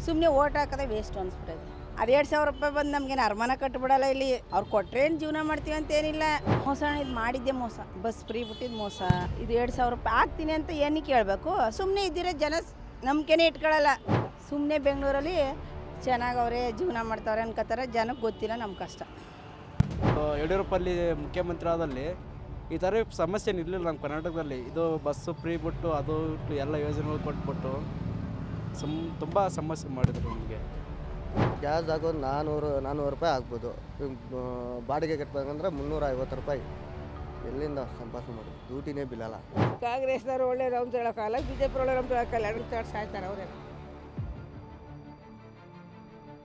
ಸುಮ್ಮನೆ vote ಹಾಕೋದೇ waste ಅನಿಸ್ಬಿಟ್ಟೈತೆ. ಅದು 2,000 ರೂಪಾಯಿ ಬಂದು ನಮಗೇನು ಅರಮನೆ ಕಟ್ಟಿಬಿಡಲ್ಲ ಇಲ್ಲಿ. ಅವ್ರು ಕೊಟ್ಟರೆ ಏನು ಜೀವನ ಮಾಡ್ತೀವಿ ಅಂತೇನಿಲ್ಲ. ಮೋಸ ಇದು ಮಾಡಿದ್ದೆ ಮೋಸ, ಬಸ್ ಫ್ರೀ ಬಿಟ್ಟಿದ್ದು ಮೋಸ. ಇದು 2,000 ರೂಪಾಯಿ ಹಾಕ್ತೀನಿ ಅಂತ ಏನಕ್ಕೆ ಕೇಳಬೇಕು? ಸುಮ್ಮನೆ ಇದ್ದಿರೋ ಜನ ನಂಬಿಕೆನೇ ಇಟ್ಕೊಳ್ಳಲ್ಲ. ಸುಮ್ಮನೆ ಬೆಂಗಳೂರಲ್ಲಿ ಚೆನ್ನಾಗಿ ಅವರೇ ಜೀವನ ಮಾಡ್ತಾವ್ರೆ ಅನ್ಕೋತಾರೆ, ಜನಕ್ಕೆ ಗೊತ್ತಿಲ್ಲ ನಮ್ಮ ಕಷ್ಟ. ಯಡಿಯೂರಪ್ಪಲ್ಲಿ ಮುಖ್ಯಮಂತ್ರಿ ಆದಲ್ಲಿ ಈ ಥರ ಸಮಸ್ಯೆ ಇರಲಿಲ್ಲ ನಮ್ಮ ಕರ್ನಾಟಕದಲ್ಲಿ. ಇದು ಬಸ್ಸು ಫ್ರೀ ಬಿಟ್ಟು ಅದು ಬಿಟ್ಟು ಎಲ್ಲ ಯೋಜನೆಗಳು ಕೊಟ್ಬಿಟ್ಟು ತುಂಬ ಸಮಸ್ಯೆ ಮಾಡಿದರು ನಮಗೆ. ಗ್ಯಾಸ್ ಆಗೋದು 400 ರೂಪಾಯಿ ಆಗ್ಬೋದು. ಬಾಡಿಗೆ ಕಟ್ಟಬೇಕಂದ್ರೆ 350 ರೂಪಾಯಿ. ಎಲ್ಲಿಂದ ಸಂಪಾದನೆ ಮಾಡೋದು? ಡ್ಯೂಟಿನೇ ಬಿಲ್ಲಲ್ಲ. ಕಾಂಗ್ರೆಸ್ನವ್ರು ಒಳ್ಳೇದು ಅಂತ ಹೇಳೋಕ್ಕಲ್ಲ, BJP ಒಳ್ಳೆಯದು ಅಂತ ಹೇಳೋಕ್ಕಲ್ಲ. ಎರಡು ತೋರ್ಸ್ ಸಾಯ್ತಾರೆ ಅವರೇ.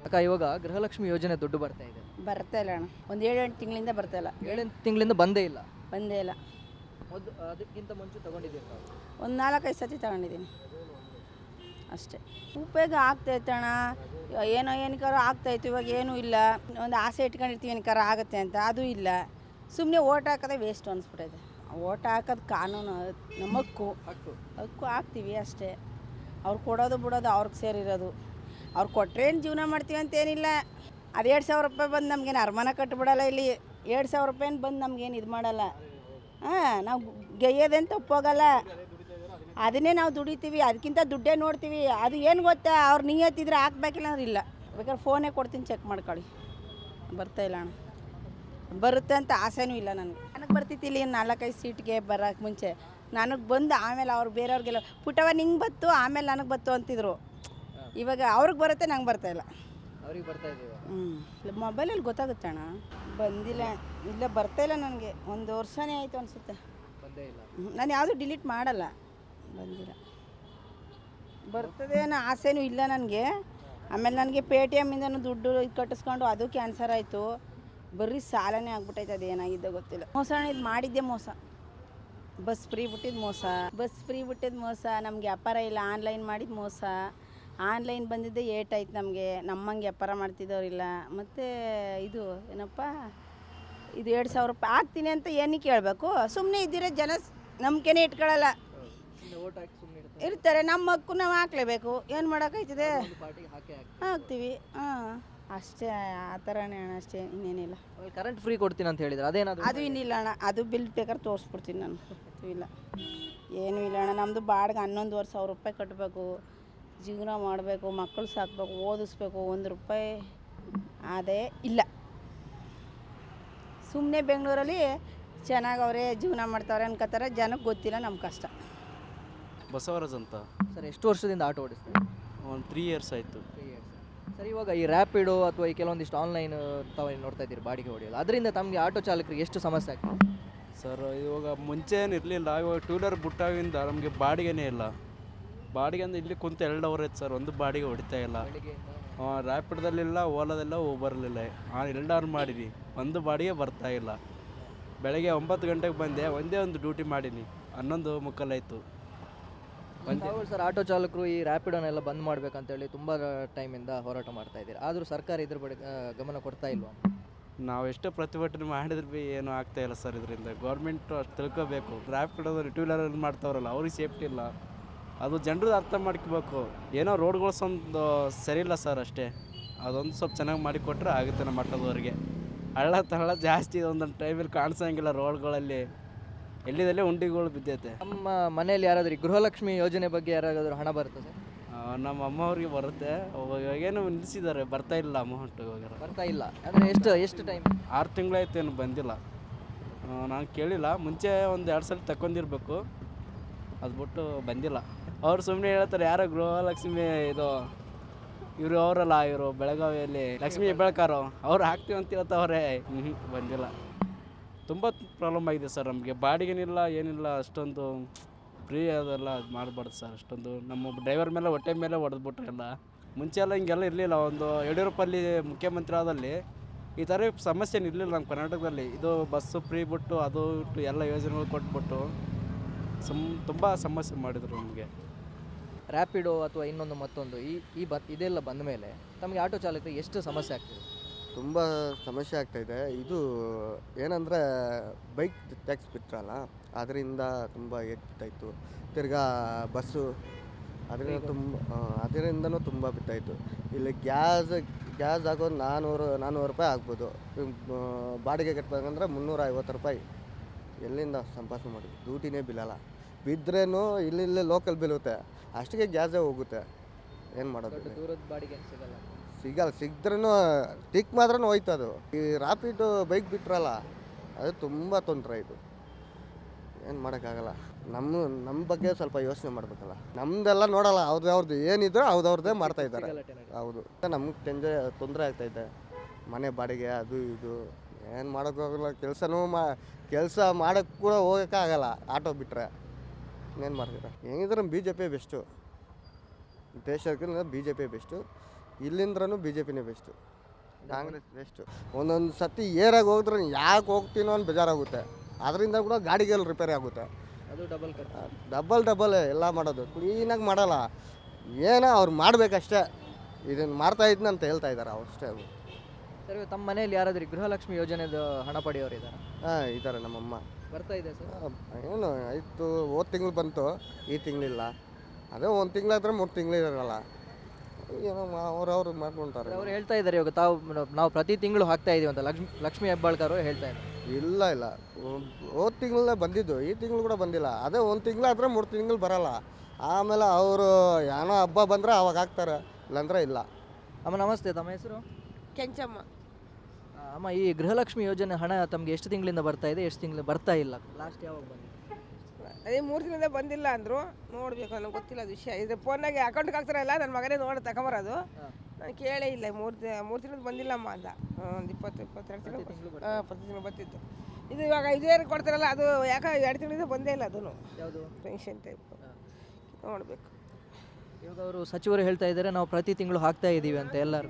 ಅಕ್ಕ, ಇವಾಗ ಗೃಹಲಕ್ಷ್ಮಿ ಯೋಜನೆ ದುಡ್ಡು ಬರ್ತಾ ಇದೆ. ಬರ್ತಾ ಇಲ್ಲ ಅಣ್ಣ, ಒಂದು 7-8 ತಿಂಗಳಿಂದ ಬರ್ತಾ ಇಲ್ಲ. 7 ತಿಂಗಳಿಂದ ಬಂದೇ ಇಲ್ಲ. ಬಂದೇ ಇಲ್ಲ. ಅದಕ್ಕಿಂತ ಮುಂಚೆ ತೊಗೊಂಡಿದ್ದೀರಿ ನಾವು? ಒಂದು 4-5 ಸತಿ ತಗೊಂಡಿದ್ದೀನಿ ಅಷ್ಟೇ. ಉಪಯೋಗ ಆಗ್ತೈತೆ ಅಣ್ಣ, ಏನಕ್ಕಾರ ಆಗ್ತಾಯಿತ್ತು. ಇವಾಗ ಏನೂ ಇಲ್ಲ. ಒಂದು ಆಸೆ ಇಟ್ಕೊಂಡಿರ್ತೀವಿ ಏನಕ್ಕಾರ ಆಗುತ್ತೆ ಅಂತ, ಅದು ಇಲ್ಲ. ಸುಮ್ಮನೆ ಓಟ್ ಹಾಕೋದೇ ವೇಸ್ಟ್ ಅನಿಸ್ಬಿಟ್ಟೈತೆ. ಓಟ್ ಹಾಕೋದು ಕಾನೂನು, ನಮ್ಮ ಹಕ್ಕು ಹಾಕ್ತೀವಿ ಅಷ್ಟೇ. ಅವ್ರು ಕೊಡೋದು ಬಿಡೋದು ಅವ್ರಿಗೆ ಸೇರಿರೋದು. ಅವ್ರು ಕೊಟ್ಟರೆ ಏನು ಜೀವನ ಮಾಡ್ತೀವಿ ಅಂತೇನಿಲ್ಲ. ಅದು 2,000 ರೂಪಾಯಿ ಬಂದು ನಮಗೇನು ಅರಮನೆ ಕಟ್ಟಿಬಿಡಲ್ಲ ಇಲ್ಲಿ. 2,000 ರೂಪಾಯಿನ ಬಂದು ನಮಗೇನು ಇದು ಮಾಡಲ್ಲ. ನಾವು ಗೆಯ್ಯೋದೇನು ತಪ್ಪೋಗಲ್ಲ. ಅದನ್ನೇ ನಾವು ದುಡಿತೀವಿ, ಅದಕ್ಕಿಂತ ದುಡ್ಡೇ ನೋಡ್ತೀವಿ. ಅದು ಏನು ಗೊತ್ತಾ, ಅವ್ರು ನಿಯತ್ತಿದ್ರೆ ಹಾಕ್ಬೇಕಿಲ್ಲ ಅಂದ್ರೆ ಇಲ್ಲ. ಬೇಕಾದ್ರೆ ಫೋನೇ ಕೊಡ್ತೀನಿ, ಚೆಕ್ ಮಾಡ್ಕೊಳ್ಳಿ. ಬರ್ತಾಯಿಲ್ಲ ಅಣ್ಣ. ಬರುತ್ತೆ ಅಂತ ಆಸೆನೂ ಇಲ್ಲ ನನಗೆ ಬರ್ತಿತ್ತು ಇಲ್ಲಿ 4-5 ಸೀಟ್ಗೆ ಬರೋಕ್ಕೆ ಮುಂಚೆ. ನನಗೆ ಬಂದು ಆಮೇಲೆ ಅವ್ರು ಬೇರೆಯವ್ರಿಗೆಲ್ಲ ಪುಟವ ನಿಂಗೆ ಬತ್ತು ಆಮೇಲೆ ನನಗೆ ಬತ್ತು ಅಂತಿದ್ರು. ಇವಾಗ ಅವ್ರಿಗೆ ಬರುತ್ತೆ, ನಂಗೆ ಬರ್ತಾಯಿಲ್ಲ. ಅವ್ರಿಗೆ ಬರ್ತಾ ಇದ್ದೀವಿ. ಮೊಬೈಲಲ್ಲಿ ಗೊತ್ತಾಗುತ್ತೆ ಅಣ್ಣ. ಬಂದಿಲ್ಲ, ಇಲ್ಲ ಬರ್ತಾಯಿಲ್ಲ ನನಗೆ. 1 ವರ್ಷನೇ ಆಯಿತು ಅನಿಸುತ್ತೆ. ಬಂದೇ ಇಲ್ಲ. ನಾನು ಯಾವುದು ಡಿಲೀಟ್ ಮಾಡಲ್ಲ. ಬಂದಿಲ್ಲ. ಬರ್ತದೆ ಅನ್ನೋ ಆಸೆನೂ ಇಲ್ಲ ನನಗೆ. ಆಮೇಲೆ ನನಗೆ ಪೇಟಿಎಮ್ಮಿಂದನೂ ದುಡ್ಡು ಕಟ್ಟಿಸ್ಕೊಂಡು ಅದು ಕ್ಯಾನ್ಸರ್ ಆಯಿತು. ಬರೀ ಸಾಲನೇ ಆಗ್ಬಿಟ್ಟೈತೆ. ಅದೇನಾಗಿದ್ದ ಗೊತ್ತಿಲ್ಲ. ಮೋಸ ಇದು ಮಾಡಿದ್ದೆ ಮೋಸ. ಬಸ್ ಫ್ರೀ ಬಿಟ್ಟಿದ್ದು ಮೋಸ. ನಮಗೆ ವ್ಯಾಪಾರ ಇಲ್ಲ. ಆನ್ಲೈನ್ ಮಾಡಿದ್ದು ಮೋಸ. ಆನ್ಲೈನ್ ಬಂದಿದ್ದೆ ಏಟಾಯ್ತು ನಮಗೆ. ನಮ್ಮಂಗೆ ವ್ಯಾಪಾರ ಮಾಡ್ತಿದ್ದವ್ರಿಲ್ಲ. ಮತ್ತು ಇದು ಏನಪ್ಪ, ಇದು 2,000 ರೂಪಾಯಿ ಹಾಕ್ತೀನಿ ಅಂತ ಏನಕ್ಕೆ ಕೇಳಬೇಕು? ಸುಮ್ಮನೆ ಇದ್ದಿರೋ ಜನ ನಂಬಿಕೆನೇ ಇಟ್ಕೊಳ್ಳಲ್ಲ. ಇರ್ತಾರೆ. ನಮ್ಮ ಹಕ್ಕು ನಾವು ಹಾಕ್ಲೇಬೇಕು. ಏನು ಮಾಡೋಕ್ಕಾಯ್ತದೆ? ಹಾಕ್ತೀವಿ. ಅಷ್ಟೇ, ಆ ಥರನೇ ಅಣ್ಣ, ಅಷ್ಟೇ, ಇನ್ನೇನಿಲ್ಲ. ಕರೆಂಟ್ ಫ್ರೀ ಕೊಡ್ತೀನಿ ಅಂತ ಹೇಳಿದ್ರೆ ಅದೇನಾದ್ರು? ಅದು ಇನ್ನಿಲ್ಲ ಅಣ್ಣ. ಅದು ಬಿಲ್ ಬೇಕಾದ್ರೆ ತೋರಿಸ್ಬಿಡ್ತೀನಿ ನಾನು. ಇಲ್ಲ, ಏನೂ ಇಲ್ಲ ಅಣ್ಣ. ನಮ್ಮದು ಬಾಡಿಗೆ 11,500 ರೂಪಾಯಿ ಕಟ್ಟಬೇಕು. ಜೀವನ ಮಾಡಬೇಕು, ಮಕ್ಕಳು ಸಾಕಬೇಕು, ಓದಿಸ್ಬೇಕು. 1 ರೂಪಾಯಿ ಅದೇ ಇಲ್ಲ. ಸುಮ್ಮನೆ ಬೆಂಗಳೂರಲ್ಲಿ ಚೆನ್ನಾಗಿ ಅವರೇ ಜೀವನ ಮಾಡ್ತಾವ್ರೆ ಅನ್ಕೋತಾರೆ, ಜನಕ್ಕೆ ಗೊತ್ತಿಲ್ಲ ನಮ್ಮ ಕಷ್ಟ. ಬಸವರಾಜ್ ಅಂತ ಸರ್, ಎಷ್ಟು ವರ್ಷದಿಂದ ಆಟೋ ಓಡಿಸ್ತೀವಿ? ಒಂದು 3 ಇಯರ್ಸ್ ಆಯಿತು. 3 ಇಯರ್ಸ್. ಸರ್, ಇವಾಗ ಈ ರ್ಯಾಪಿಡೋ ಅಥವಾ ಈ ಕೆಲವೊಂದಿಷ್ಟು ಆನ್ಲೈನ್ ತಾವು ನೋಡ್ತಾ ಇದ್ದೀರಿ ಬಾಡಿಗೆ ಹೊಡೆಯೋದು, ಅದರಿಂದ ತಮಗೆ ಆಟೋ ಚಾಲಕರಿಗೆ ಎಷ್ಟು ಸಮಸ್ಯೆ ಆಗ್ತದೆ? ಸರ್, ಇವಾಗ ಮುಂಚೆ ಏನು ಇರಲಿಲ್ಲ. ಇವಾಗ 2 ವೀಲರ್ ಬಿಟ್ಟಾಗಿಂದ ನಮಗೆ ಬಾಡಿಗೆನೇ ಇಲ್ಲ. ಬಾಡಿಗೆ ಅಂದರೆ ಇಲ್ಲಿ ಕುಂತು 2 ಅವರ್ ಆಯ್ತು ಸರ್, ಒಂದು ಬಾಡಿಗೆ ಹೊಡಿತಾ ಇಲ್ಲ. ರ್ಯಾಪಿಡ್ದಲ್ಲಿಲ್ಲ, ಓಲಾದಲ್ಲ, ಊಬರ್ಲಿಲ್ಲ. 2 ಅವರ್ ಮಾಡಿದ್ವಿ, ಒಂದು ಬಾಡಿಗೆ ಬರ್ತಾ ಇಲ್ಲ. ಬೆಳಗ್ಗೆ 9 ಗಂಟೆಗೆ ಬಂದೆ, ಒಂದೇ ಒಂದು ಡ್ಯೂಟಿ ಮಾಡೀನಿ, 11:45 ಆಯಿತು. ಸರ್, ಆಟೋ ಚಾಲಕರು ಈ ರ್ಯಾಪಿಡೋನೆಲ್ಲ ಬಂದ್ ಮಾಡ್ಬೇಕಂತೇಳಿ ತುಂಬ ಟೈಮಿಂದ ಹೋರಾಟ ಮಾಡ್ತಾ ಇದ್ದೀರಿ. ಆದರೂ ಸರ್ಕಾರ ಇದ್ರ ಬಗ್ಗೆ ಗಮನ ಕೊಡ್ತಾ ಇಲ್ವಾ? ನಾವು ಎಷ್ಟೋ ಪ್ರತಿಭಟನೆ ಮಾಡಿದ್ರೆ ಭೀ ಏನೂ ಆಗ್ತಾ ಇಲ್ಲ ಸರ್. ಇದರಿಂದ ಗೌರ್ಮೆಂಟು ಅಷ್ಟು ತಿಳ್ಕೋಬೇಕು. ರ್ಯಾಪಿಡೋದಲ್ಲಿ 2 ವೀಲರಲ್ಲಿ ಮಾಡ್ತಾವ್ರಲ್ಲ, ಅವ್ರಿಗೆ ಸೇಫ್ಟಿ ಇಲ್ಲ. ಅದು ಜನರು ಅರ್ಥ ಮಾಡ್ಕೋಬೇಕು. ಏನೋ ರೋಡ್ಗಳು ಸ್ವಲ್ಪ ಸರಿ ಇಲ್ಲ ಸರ್, ಅಷ್ಟೇ. ಅದೊಂದು ಸ್ವಲ್ಪ ಚೆನ್ನಾಗಿ ಮಾಡಿಕೊಟ್ರೆ ಆಗುತ್ತೆ ನಮ್ಮ ಮಟ್ಟದವರೆಗೆ. ಹಳ್ಳ ತಳ್ಳ ಜಾಸ್ತಿ ಒಂದೊಂದು ಟೈಮಲ್ಲಿ ಕಾಣಿಸೋಂಗಿಲ್ಲ ರೋಡ್ಗಳಲ್ಲಿ. ಎಲ್ಲಿದಲ್ಲೇ ಉಂಡಿಗಳು ಬಿದ್ದೈತೆ. ನಮ್ಮ ಮನೆಯಲ್ಲಿ ಯಾರಾದರೂ ಗೃಹಲಕ್ಷ್ಮಿ ಯೋಜನೆ ಬಗ್ಗೆ ಯಾರಾದರೂ ಹಣ ಬರ್ತದೆ? ನಮ್ಮ ಅಮ್ಮವ್ರಿಗೆ ಬರುತ್ತೆ. ಇವಾಗೇನು ನಿಲ್ಲಿಸಿದ್ದಾರೆ, ಬರ್ತಾ ಇಲ್ಲ ಅಮೌಂಟ್. ಇವಾಗ ಬರ್ತಾ ಇಲ್ಲ ಅಂದರೆ ಎಷ್ಟು ಟೈಮ್? 6 ತಿಂಗಳಾಯ್ತು, ಏನು ಬಂದಿಲ್ಲ. ನಾನು ಕೇಳಿಲ್ಲ. ಮುಂಚೆ ಒಂದು 2 ಸಲ ತಗೊಂಡಿರ್ಬೇಕು, ಅದು ಬಿಟ್ಟು ಬಂದಿಲ್ಲ. ಅವ್ರು ಸುಮ್ಮನೆ ಹೇಳ್ತಾರೆ, ಯಾರೋ ಗೃಹಲಕ್ಷ್ಮಿ ಇದು ಇವರು ಅವರಲ್ಲ, ಇವರು ಬೆಳಗಾವಿಯಲ್ಲಿ ಲಕ್ಷ್ಮೀ ಹೆಬ್ಬಾಳ್ಕರ್ ಅವ್ರು ಹಾಕ್ತೀವಿ ಅಂತ ಹೇಳ್ತಾವ್ರೆ. ಬಂದಿಲ್ಲ. ತುಂಬ ಪ್ರಾಬ್ಲಮ್ ಆಗಿದೆ ಸರ್ ನಮಗೆ. ಬಾಡಿಗೆನಿಲ್ಲ, ಏನಿಲ್ಲ. ಅಷ್ಟೊಂದು ಫ್ರೀ ಅದೆಲ್ಲ ಅದು ಮಾಡಬಾರ್ದು ಸರ್. ಅಷ್ಟೊಂದು ನಮ್ಮ ಡ್ರೈವರ್ ಮೇಲೆ ಹೊಟ್ಟೆ ಮೇಲೆ ಹೊಡೆದ್ಬಿಟ್ರೆ ಎಲ್ಲ. ಮುಂಚೆ ಎಲ್ಲ ಹಿಂಗೆಲ್ಲ ಇರಲಿಲ್ಲ. ಒಂದು ಯಡಿಯೂರಪ್ಪಲ್ಲಿ ಮುಖ್ಯಮಂತ್ರಿ ಆದಲ್ಲಿ ಈ ಥರ ಸಮಸ್ಯೆ ಇರಲಿಲ್ಲ ನಮ್ಮ ಕರ್ನಾಟಕದಲ್ಲಿ. ಇದು ಬಸ್ಸು ಫ್ರೀ ಬಿಟ್ಟು ಅದು ಬಿಟ್ಟು ಎಲ್ಲ ಯೋಜನೆಗಳು ಕೊಟ್ಬಿಟ್ಟು ತುಂಬ ಸಮಸ್ಯೆ ಮಾಡಿದರು ನಮಗೆ. ರ್ಯಾಪಿಡೋ ಅಥವಾ ಇನ್ನೊಂದು ಮತ್ತೊಂದು ಇದೆಲ್ಲ ಬಂದ ಮೇಲೆ ತಮಗೆ ಆಟೋ ಚಾಲಕರಿಗೆ ಎಷ್ಟು ಸಮಸ್ಯೆ ಆಗ್ತದೆ? ತುಂಬ ಸಮಸ್ಯೆ ಆಗ್ತಾಯಿದೆ. ಇದು ಏನಂದರೆ ಬೈಕ್ ಟ್ಯಾಕ್ಸ್ ಬಿಟ್ರಲ್ಲ, ಅದರಿಂದ ತುಂಬ ಹೆಚ್ಚಾಯಿತು. ತಿರ್ಗಾ ಬಸ್ಸು ಅದರಿಂದನೂ ತುಂಬ ಬಿತ್ತಾಯಿತು. ಇಲ್ಲಿ ಗ್ಯಾಸ್ ಆಗೋದು 400 ರೂಪಾಯಿ ಆಗ್ಬೋದು. ಬಾಡಿಗೆ ಕಟ್ಬೇಕಂದ್ರೆ 350 ರೂಪಾಯಿ. ಎಲ್ಲಿಂದ ಸಂಪಾದನೆ ಮಾಡಿ? ಡ್ಯೂಟಿನೇ ಬಿಲ್ಲಲ್ಲ. ಬಿದ್ರೇನು ಇಲ್ಲಿ ಲೋಕಲ್ ಬೀಳುತ್ತೆ, ಅಷ್ಟಿಗೆ ಗ್ಯಾಸೇ ಹೋಗುತ್ತೆ. ಏನು ಮಾಡೋದು? ದೂರದ ಬಾಡಿಗೆ ಸಿಗಲ್ಲ. ಸಿಗದ್ರೂ ಟಿಕ್ ಮಾತ್ರ ಹೋಯ್ತು. ಅದು ಈ ರಾಪಿಡ್ ಬೈಕ್ ಬಿಟ್ರಲ್ಲ, ಅದು ತುಂಬ ತೊಂದರೆ ಇದು. ಏನು ಮಾಡೋಕ್ಕಾಗಲ್ಲ. ನಮ್ಮ ಬಗ್ಗೆ ಸ್ವಲ್ಪ ಯೋಚನೆ ಮಾಡಬೇಕಲ್ಲ. ನಮ್ಮದೆಲ್ಲ ನೋಡಲ್ಲ, ಅವ್ರದ್ದು ಏನಿದ್ರು ಅವ್ರದ್ದೇ ಮಾಡ್ತಾಯಿದ್ದಾರೆ. ಹೌದು, ನಮ್ಗೆ ತೊಂದರೆ ಆಗ್ತಾಯಿದೆ. ಮನೆ ಬಾಡಿಗೆ ಅದು ಇದು ಏನು ಮಾಡೋಕ್ಕಾಗಲ್ಲ. ಕೆಲಸ ಮಾಡೋಕ್ಕೆ ಕೂಡ ಹೋಗೋಕ್ಕಾಗಲ್ಲ ಆಟೋ ಬಿಟ್ಟರೆ. ಏನು ಮಾಡ್ತೀರ? ಹೆಂಗಿದ್ರೆ BJP ಬೆಸ್ಟು. ದೇಶಕ್ಕಿಂತ BJP ಬೆಸ್ಟು. ಇಲ್ಲಿಂದ್ರೂ BJPನೇ ಬೆಸ್ಟು. ಕಾಂಗ್ರೆಸ್ ಬೆಸ್ಟು. ಒಂದೊಂದು ಸತಿ ಏರಾಗಿ ಹೋಗಿದ್ರೆ ಯಾಕೆ ಹೋಗ್ತೀನೋ ಅಂತ ಬೇಜಾರಾಗುತ್ತೆ. ಅದರಿಂದ ಕೂಡ ಗಾಡಿಗೆಲ್ಲ ರಿಪೇರಿ ಆಗುತ್ತೆ. ಅದು ಡಬಲ್ ಎಲ್ಲ ಮಾಡೋದು. ಕ್ಲೀನಾಗಿ ಮಾಡಲ್ಲ. ಏನೋ ಅವ್ರು ಮಾಡಬೇಕಷ್ಟೇ. ಇದನ್ನು ಮಾಡ್ತಾಯಿದ್ನ ಅಂತ ಹೇಳ್ತಾ ಇದ್ದಾರೆ ಅವ್ರು ಅಷ್ಟೇ. ಅದು ಸರ್, ತಮ್ಮ ಮನೆಯಲ್ಲಿ ಯಾರಾದರೂ ಗೃಹಲಕ್ಷ್ಮಿ ಯೋಜನೆದು ಹಣ ಪಡೆಯೋರು ಇದ್ದಾರೆ? ಇದ್ದಾರೆ. ನಮ್ಮಮ್ಮ ಬರ್ತಾ ಇದೆ ಸರ್. ಏನು ಆಯಿತು, ಹೋದ ತಿಂಗಳು ಬಂತು, ಈ ತಿಂಗಳಿಲ್ಲ. ಅದೇ ಒಂದು ತಿಂಗಳಾದ್ರೆ 3 ತಿಂಗಳು ಇರೋಲ್ಲ. ಏನೋ ಅವ್ರವ್ರು ಮಾಡ್ಕೊಳ್ತಾರೆ. ಅವ್ರು ಹೇಳ್ತಾ ಇದ್ದಾರೆ ಇವಾಗ ನಾವು ಪ್ರತಿ ತಿಂಗಳು ಹಾಕ್ತಾ ಇದೀವಿ ಅಂತ. ಲಕ್ಷ್ಮೀ ಹೆಬ್ಬಾಳ್ಕರ್ ಅವರು ಹೇಳ್ತಾ ಇದ್ದಾರೆ. ಇಲ್ಲ ಹೋದ ತಿಂಗಳೇ ಬಂದಿದ್ದು, ಈ ತಿಂಗಳು ಕೂಡ ಬಂದಿಲ್ಲ. ಅದೇ ಒಂದು ತಿಂಗಳಾದ್ರೆ 3 ತಿಂಗಳು ಬರೋಲ್ಲ. ಆಮೇಲೆ ಅವರು ಏನೋ ಹಬ್ಬ ಬಂದರೆ ಅವಾಗ ಹಾಕ್ತಾರೆ, ಇಲ್ಲಾಂದ್ರೆ ಇಲ್ಲ. ಅಮ್ಮ ನಮಸ್ತೆ, ತಮ್ಮ ಹೆಸರು? ಕೆಂಚಮ್ಮ. ಅಮ್ಮ, ಈ ಗೃಹಲಕ್ಷ್ಮಿ ಯೋಜನೆ ಹಣ ತಮಗೆ ಎಷ್ಟು ತಿಂಗಳಿಂದ ಬರ್ತಾ ಇದೆ, ಎಷ್ಟು ತಿಂಗಳು ಬರ್ತಾ ಇಲ್ಲ? ಲಾಸ್ಟ್ ಯಾವಾಗ ಬಂದಿದೆ? ಅದೇ 3 ದಿನದಿಂದ ಬಂದಿಲ್ಲ ಅಂದರು. ನೋಡಬೇಕು, ನನಗೆ ಗೊತ್ತಿಲ್ಲ ಅದು ವಿಷಯ. ಇದು ಫೋನ್ನಾಗೆ ಅಕೌಂಟ್ಗೆ ಹಾಕ್ತಾರಲ್ಲ, ನನ್ನ ಮಗನೇ ನೋಡಿ ತಗೊಂಬರೋದು. ನಾನು ಕೇಳೇ ಇಲ್ಲ. 3 ದಿನದ ಬಂದಿಲ್ಲಮ್ಮ ಅಂತ. ಒಂದು 22 ತಿಂಗಳು ಪ್ರತಿ ತಿಂಗಳು ಬರ್ತಿತ್ತು. ಇದು ಇವಾಗ 5,000 ಕೊಡ್ತಾರಲ್ಲ, ಅದು ಯಾಕೆ 2 ತಿಂಗಳಿಂದ ಬಂದೇ ಇಲ್ಲ. ಅದೂ ಯಾವುದು ಪೆನ್ಷನ್ ಟೈಪ್ ನೋಡಬೇಕು. ಇವಾಗ ಅವರು ಸಚಿವರು ಹೇಳ್ತಾ ಇದ್ದಾರೆ ನಾವು ಪ್ರತಿ ತಿಂಗಳು ಹಾಕ್ತಾ ಇದ್ದೀವಿ ಅಂತ. ಎಲ್ಲರೂ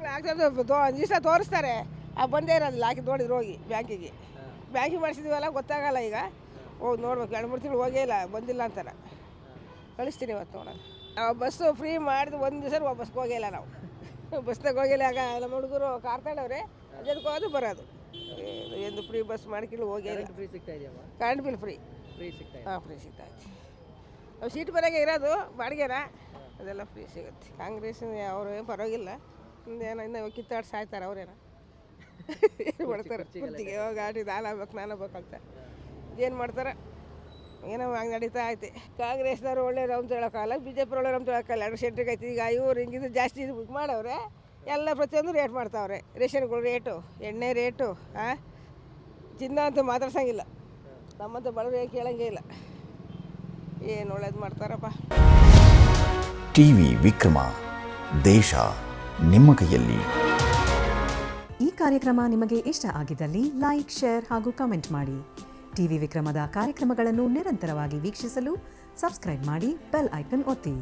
ಒಂದು ದಿವಸ ತೋರಿಸ್ತಾರೆ, ಬಂದೇ ಇರೋದಿಲ್ಲ. ಹಾಕಿ ನೋಡಿದ್ರು ಹೋಗಿ ಬ್ಯಾಂಕಿಗೆ ಮಾಡಿಸಿದ್ವಲ್ಲ, ಗೊತ್ತಾಗಲ್ಲ. ಈಗ ಹೋಗಿ ನೋಡ್ಬೇಕು. 2-3 ತಿಂಗಳು ಹೋಗೇ ಇಲ್ಲ, ಬಂದಿಲ್ಲ ಅಂತಾನೆ. ಕಳಿಸ್ತೀನಿ ಇವತ್ತು ನೋಡೋಣ. ನಾವು ಬಸ್ಸು ಫ್ರೀ ಮಾಡಿದ್ದು ಒಂದು ದಿವಸ ಬಸ್ಗೆ ಹೋಗಿಲ್ಲ. ನಾವು ಬಸ್ನಾಗ ಹೋಗಿಲ್ಲ. ಆಗ ನಮ್ಮ ಹುಡುಗರು ಕಾರ್ ತಗೊಂಡವ್ರೆ, ಅದಕ್ಕೆ ಹೋದು ಬರೋದು. ಎಂದು ಫ್ರೀ ಬಸ್ ಮಾಡ್ಕೊಂಡು ಹೋಗಿಲ್ಲ. ಫ್ರೀ ಸಿಗ್ತಾ ಇದೆಯಮ್ಮ? ಕರೆಂಟ್ ಬಿಲ್ ಫ್ರೀ ಸಿಗ್ತಾ ಇದೆ. ಫ್ರೀ ಸಿಗ್ತಾ ಇದೆ. ನಾವು ಸೀಟ್ ಬರೋಂಗೆ ಇರೋದು ಬಾಡಿಗೆನ, ಅದೆಲ್ಲ ಫ್ರೀ ಸಿಗುತ್ತೆ. ಕಾಂಗ್ರೆಸ್ ಅವರು ಏನು ಪರವಾಗಿಲ್ಲ. ಏನೋ ಇನ್ನೂ ಕಿತ್ತಾಡಿ ಸಾಯ್ತಾರೆ ಅವ್ರೇನೋ. ಏನು ಮಾಡ್ತಾರೆ? ಕುರ್ತಿಗೆ ಗಾಡಿ ನಾನು ಆಗ್ಬೇಕು ಅಂತ ಏನು ಮಾಡ್ತಾರೆ ಏನೋ ಹಂಗೆ ನಡೀತಾ ಐತೆ. ಕಾಂಗ್ರೆಸ್ನವ್ರು ಒಳ್ಳೇದು ಅಂತ ಹೇಳೋಕ್ಕಲ್ಲ, BJP ಒಳ್ಳೆಯವ್ರು ಅಂತ ಹೇಳೋಕ್ಕಲ್ಲ. 2 ಸೆಂಟ್ರಿಗೆ ಐತಿ. ಈಗ ಇವ್ರು ಹಿಂಗಿದ್ದು ಜಾಸ್ತಿ ಇದು ಮಾಡವ್ರೆ. ಎಲ್ಲ ಪ್ರತಿಯೊಂದು ರೇಟ್ ಮಾಡ್ತಾವ್ರೆ. ರೇಷನ್ಗಳು ರೇಟು, ಎಣ್ಣೆ ರೇಟು, ಚಿನ್ನ ಅಂತೂ ಮಾತಾಡ್ಸಂಗಿಲ್ಲ. ನಮ್ಮಂತ ಬಡವರಿಗೆ ಕೇಳಂಗೇ ಇಲ್ಲ. ಏನು ಒಳ್ಳೇದು ಮಾಡ್ತಾರಪ್ಪ. ಟಿವಿ ವಿಕ್ರಮ, ದೇಶ ನಿಮ್ಮ ಕೈಯಲ್ಲಿ. ಈ ಕಾರ್ಯಕ್ರಮ ನಿಮಗೆ ಇಷ್ಟ ಆಗಿದ್ದಲ್ಲಿ ಲೈಕ್, ಶೇರ್ ಹಾಗೂ ಕಮೆಂಟ್ ಮಾಡಿ. ಟಿವಿ ವಿಕ್ರಮದ ಕಾರ್ಯಕ್ರಮಗಳನ್ನು ನಿರಂತರವಾಗಿ ವೀಕ್ಷಿಸಲು ಸಬ್ಸ್ಕ್ರೈಬ್ ಮಾಡಿ, ಬೆಲ್ ಐಕನ್ ಒತ್ತಿ.